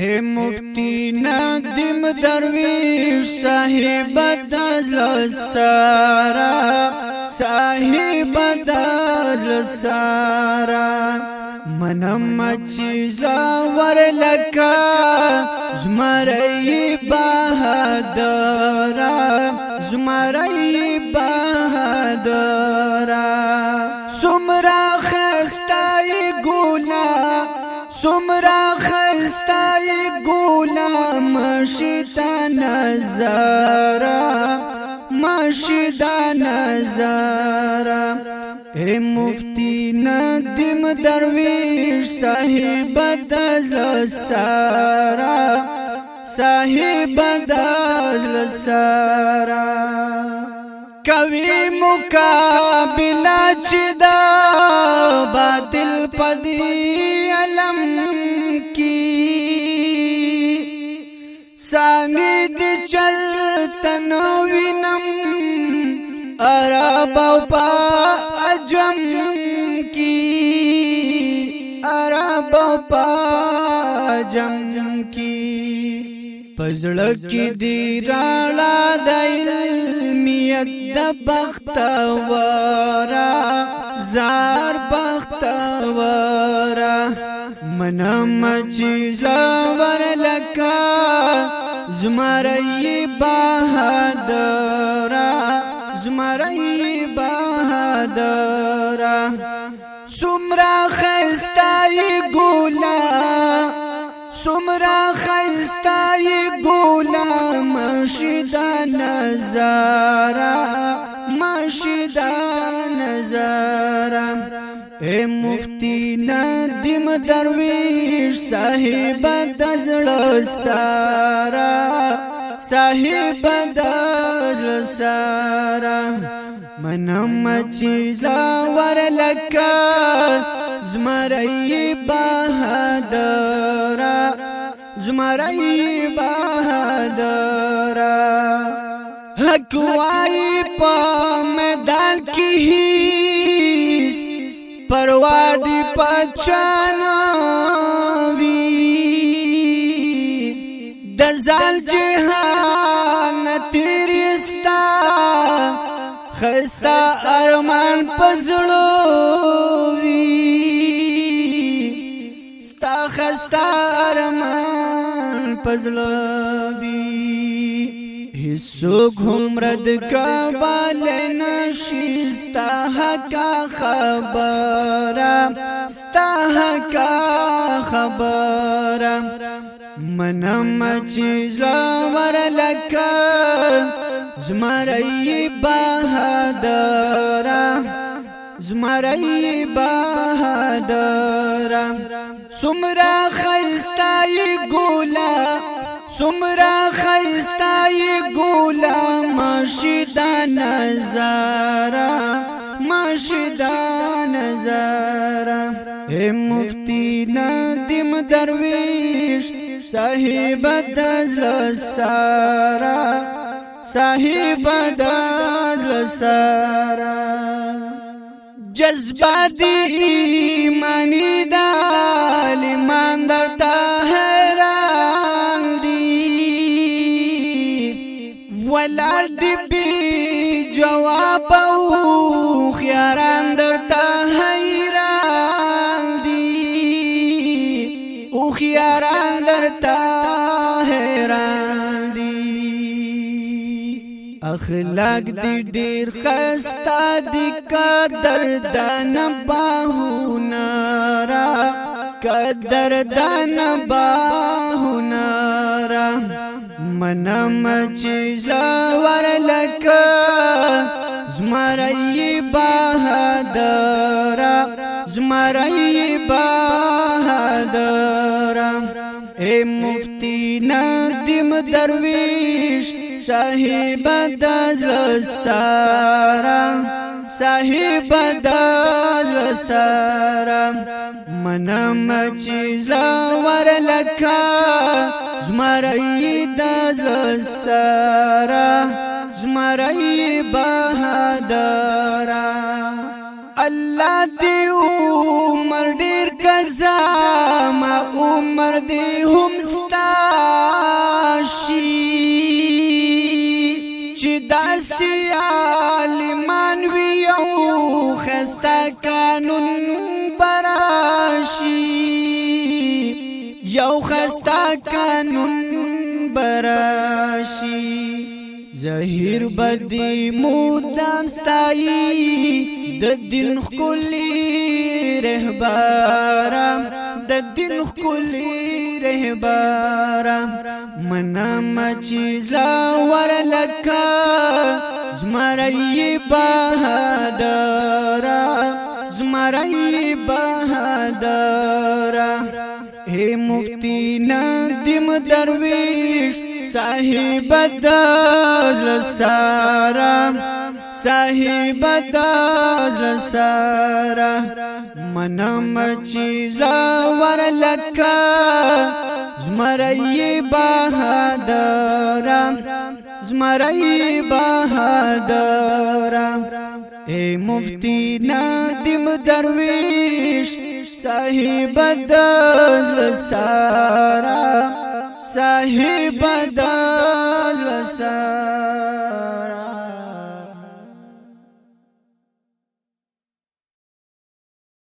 اے مفتی ندیم درویش صاحب دزل سارا صاحب دزل سارا منم چیز لاور لکا زمرئی بہادرا زمرئی بہادرا سمرا خستائی گولا سمرا خستائی گولا مشتا نظارا مشتا نظارا اے مفتی ندیم درویش صاحب دزل سارا صاحب دزل سارا کوي مقابله چې دا باطل پدی علم کی سانګې د چرتن وینم عرب او په عجم کی عرب او په عجم کی پزړه کې دی راړه د علمیت د بختورا زار بختورا منم چیز لاور لکا زمرئی بہادرا زمرئی بہادرا سمرا خستائی گولا سمرا خستائی گولا مشدا نظارا مشدا نظارا اے مفتی ندیم درویش صاحب دزل سارا صاحب دزل سارا منم چیز لاور لکا زمرئی بہادرا زمرئی بہادرا حق وائی پا میدان کی ہیس پروادی پچانوی دزال جہان تیرستا خستا ارمان پزړوي ستا خستا ارمان پزړوي هیڅوک هم رد کول نشي ستا حق خبره ستا حق خبره منم چیز لاور لکا زمرئی بہادرا زمرئی بہادرا سمرا خستائی گولا سمرا خستائی گولا مشدا نظارا مشدا نظارا اے مفتی ندیم درویش صاحب دزل سارا صاحب دزل سارا جذبات ایمانی دا لیمان درتا حیران دی ولار دی بی جواب او خیاران درتا حیران دی او خیاران درتا حیران دی اخلاق دی ډیر خستا دی قدر دان باهونارا قدر دان باهونارا منم چیز لاور لکا زمرئی بہادرا زمرئی بہادرا اے مفتی ندیم درویش صاحب دزل سارا صاحب دزل سارا منم چیز لاور لکا زمرئی دزل سارا زمرئی بہادرا اللہ دی عمر ډیر کزا ما عمر دی هم ستا خستا قانون براشي زهیر بدی مودام ستایی د دین خلی رهبارم د دین خلی رهبارم منم چیز لا ورلکا زمری بهادرم زمری بهادرم اے مفتی ندیم درویش صاحب دازل سارا صاحب دازل سارا منم چیز لا ورلکا زمری بهادرم زمری بهادرم اے مفتی ندیم درویش صاحب دازل سارا صاحب دازل سارا